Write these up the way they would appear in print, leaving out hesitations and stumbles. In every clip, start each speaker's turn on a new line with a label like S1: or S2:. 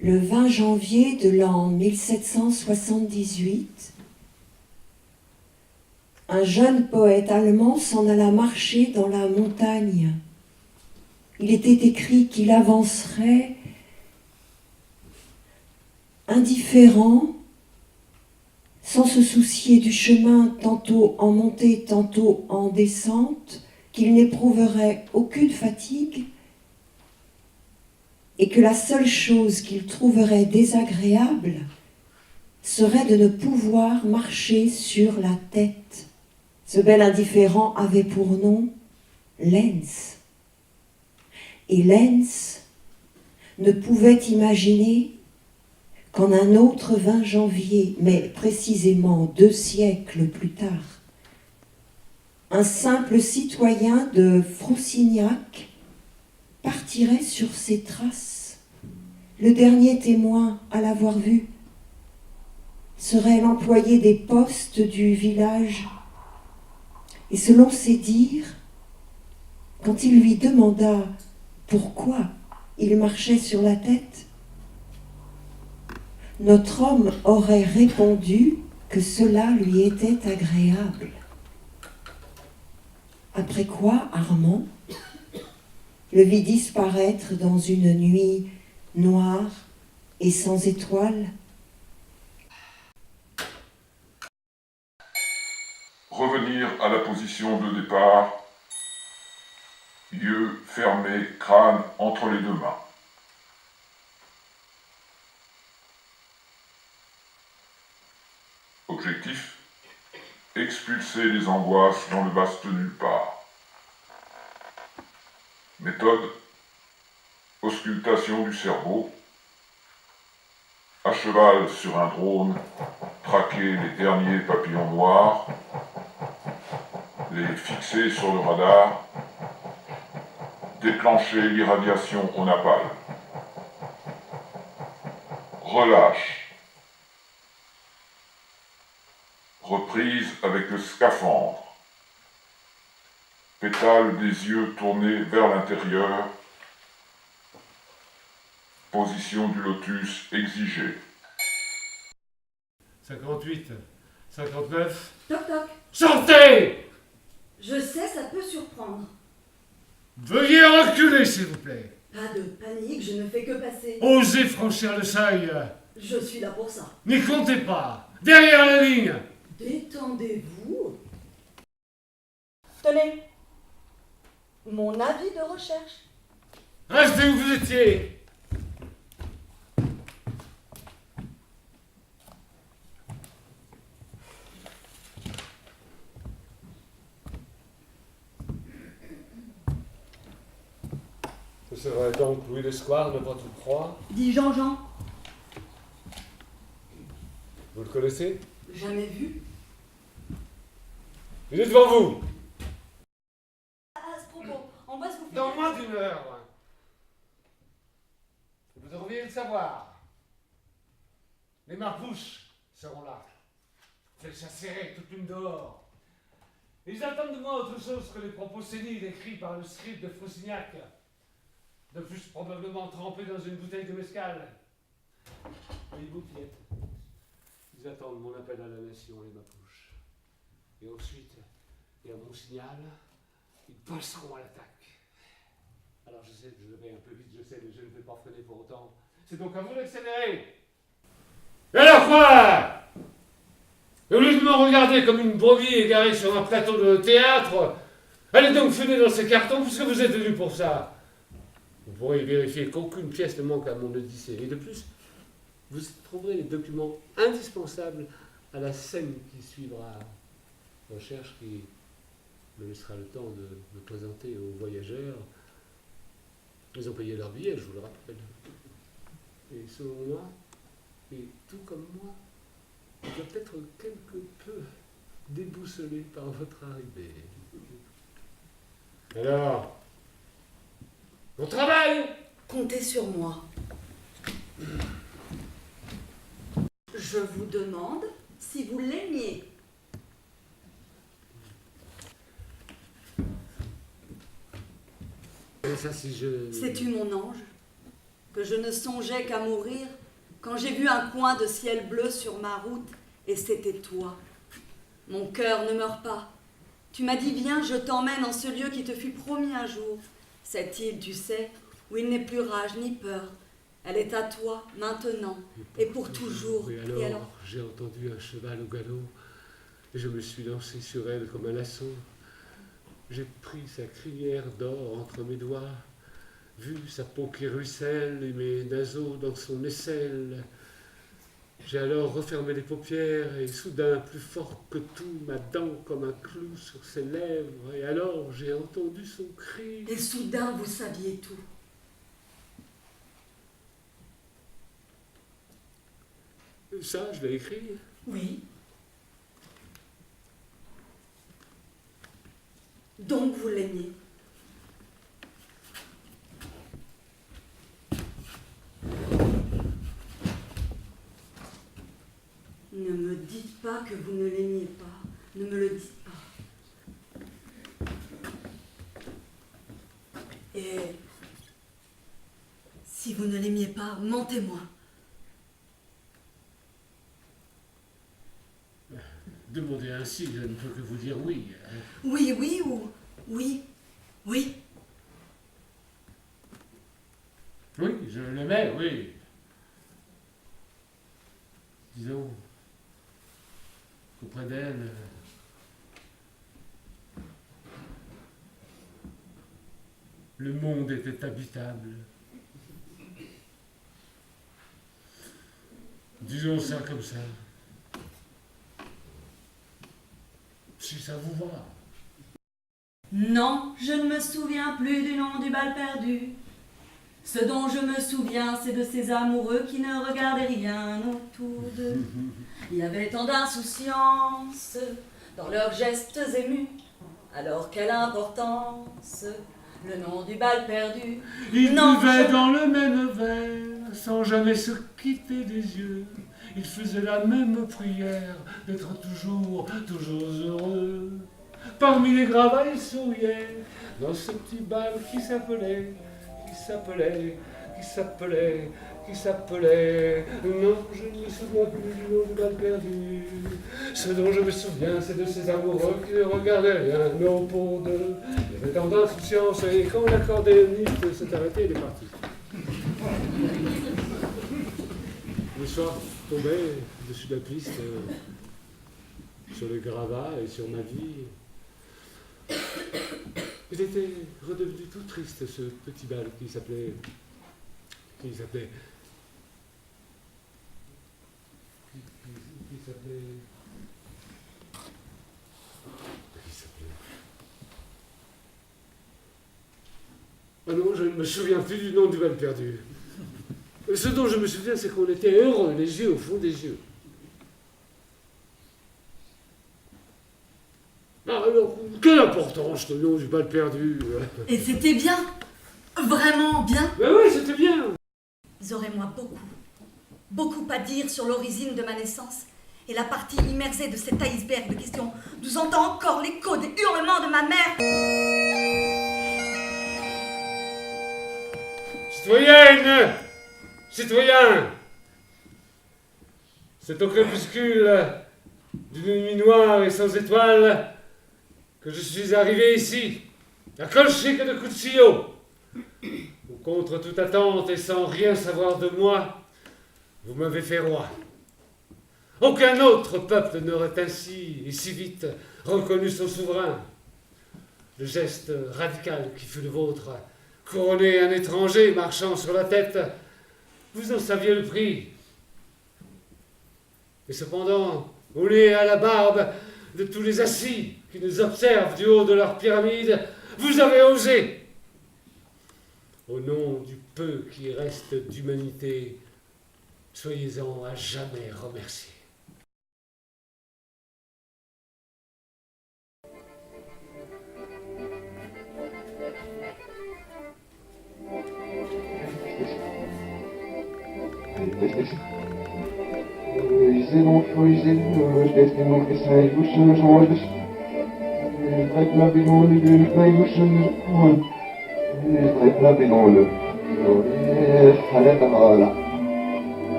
S1: Le 20 janvier de l'an 1778, un jeune poète allemand s'en alla marcher dans la montagne. Il était écrit qu'il avancerait indifférent, sans se soucier du chemin, tantôt en montée, tantôt en descente, qu'il n'éprouverait aucune fatigue, et que la seule chose qu'il trouverait désagréable serait de ne pouvoir marcher sur la tête. Ce bel indifférent avait pour nom Lenz. Et Lenz ne pouvait imaginer qu'en un autre 20 janvier, mais précisément 2 siècles plus tard, un simple citoyen de Fronsignac partirait sur ses traces. Le dernier témoin à l'avoir vu serait l'employé des postes du village. Et selon ses dires, quand il lui demanda pourquoi il marchait sur la tête, notre homme aurait répondu que cela lui était agréable. Après quoi, Armand le vit disparaître dans une nuit noire et sans étoiles.
S2: Revenir à la position de départ, yeux fermés, crâne entre les 2 mains. Objectif, expulser les angoisses dans le vaste nulle part. Méthode, auscultation du cerveau. À cheval sur un drone, traquer les derniers papillons noirs, les fixer sur le radar, déclencher l'irradiation au napalm. Relâche. Reprise avec le scaphandre. Pétales des yeux tournés vers l'intérieur. Position du lotus exigée.
S3: 58, 59...
S4: Toc toc.
S3: Sortez!
S4: Je sais, ça peut surprendre.
S3: Veuillez reculer, s'il vous plaît.
S4: Pas de panique, je ne fais que passer.
S3: Osez franchir le seuil.
S4: Je suis là pour ça.
S3: N'y comptez pas. Derrière la ligne.
S4: Détendez-vous. Tenez. Mon avis de recherche.
S3: Restez où vous étiez. Ce serait donc Louis l'Esquire de votre proie.
S4: Dit Jean-Jean.
S3: Vous le connaissez?
S4: Jamais vu.
S3: Il est devant vous.
S4: À ce propos, on va se bouffer.
S3: Dans moins d'1 heure. Vous devriez le savoir. Les marpouches seront là. Je les chasserai toute l'une dehors. Ils attendent de moi autre chose que les propos séniles écrits par le scribe de Fronsignac. De plus probablement trempés dans une bouteille de mescal. Voyez-vous, Piette, ils attendent mon appel à la nation, les marpouches. Et ensuite, et à mon signal, ils passeront à l'attaque. Alors je sais que je vais un peu vite, je sais, mais je ne vais pas freiner pour autant. C'est donc à vous d'accélérer. Et alors quoi? Au lieu de me regarder comme une brebis égarée sur un plateau de théâtre, allez donc fouiller dans ces cartons puisque vous êtes venus pour ça. Vous pourrez vérifier qu'aucune pièce ne manque à mon Odyssée. Et de plus, vous trouverez les documents indispensables à la scène qui suivra. Recherche qui me laissera le temps de me présenter aux voyageurs. Ils ont payé leur billet, je vous le rappelle. Et selon moi, et tout comme moi, il doit être quelque peu déboussolé par votre arrivée. Alors, on travaille!
S5: Comptez sur moi. Je vous demande si vous l'aimiez.
S3: Et ça, si je...
S5: Sais-tu, mon ange, que je ne songeais qu'à mourir quand j'ai vu un coin de ciel bleu sur ma route, et c'était toi. Mon cœur ne meurt pas. Tu m'as dit, viens, je t'emmène en ce lieu qui te fut promis un jour. Cette île, tu sais, où il n'est plus rage ni peur. Elle est à toi, maintenant, et pour toujours.
S3: Et alors, j'ai entendu un cheval au galop, et je me suis lancé sur elle comme un lasso. J'ai pris sa crinière d'or entre mes doigts, vu sa peau qui ruisselle et mes naseaux dans son aisselle. J'ai alors refermé les paupières et soudain, plus fort que tout, ma dent comme un clou sur ses lèvres. Et alors, j'ai entendu son cri.
S5: Et soudain, vous saviez tout.
S3: Ça, je l'ai écrit.
S5: Oui. Donc vous l'aimiez. Ne me dites pas que vous ne l'aimiez pas. Ne me le dites pas. Et si vous ne l'aimiez pas, mentez-moi.
S3: Demandez ainsi, je ne peux que vous dire oui.
S5: Oui, oui ou oui, oui.
S3: Oui, je l'aimais, oui. Disons qu'auprès d'elle, le monde était habitable. Disons ça comme ça. Si ça vous va.
S5: Non, je ne me souviens plus du nom du bal perdu. Ce dont je me souviens, c'est de ces amoureux qui ne regardaient rien autour d'eux. Il y avait tant d'insouciance dans leurs gestes émus. Alors quelle importance, le nom du bal perdu.
S3: Ils
S5: Non,
S3: buvaient
S5: je-
S3: dans le même verre, sans jamais se quitter des yeux. Ils faisaient la même prière, d'être toujours heureux. Parmi les gravats, ils souriaient, dans ce petit bal qui s'appelait. Non, je ne me souviens plus du nom du bal perdu. Ce dont je me souviens, c'est de ces amoureux qui ne regardaient rien, non pour deux. Il y avait tant d'insouciance, et quand l'accordéoniste s'est arrêté, il est parti. Le soir tombait dessus la piste, sur les gravats et sur ma vie. Il était redevenu tout triste, ce petit bal qui s'appelait... Qui s'appelait... Ah non, je ne me souviens plus du nom du bal perdu. Ce dont je me souviens, c'est qu'on était heureux, les yeux au fond des yeux. Ah, alors, quelle importance, le nom du bal perdu.
S5: Et c'était bien, vraiment bien.
S3: Ben oui, c'était bien.
S5: J'aurais moi beaucoup à dire sur l'origine de ma naissance et la partie immergée de cet iceberg de questions d'où j'entends encore l'écho des hurlements de ma mère.
S3: Citoyenne, citoyen, c'est au crépuscule d'une nuit noire et sans étoiles que je suis arrivé ici, à colchique de Cuccio, où contre toute attente et sans rien savoir de moi, vous m'avez fait roi. Aucun autre peuple n'aurait ainsi et si vite reconnu son souverain. Le geste radical qui fut le vôtre, couronner un étranger marchant sur la tête, vous en saviez le prix. Et cependant, au nez et à la barbe de tous les assis qui nous observent du haut de leur pyramide, vous avez osé. Au nom du peu qui reste d'humanité, soyez-en à jamais remerciés.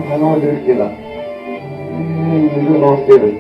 S6: Hallå, du killar. Nu är det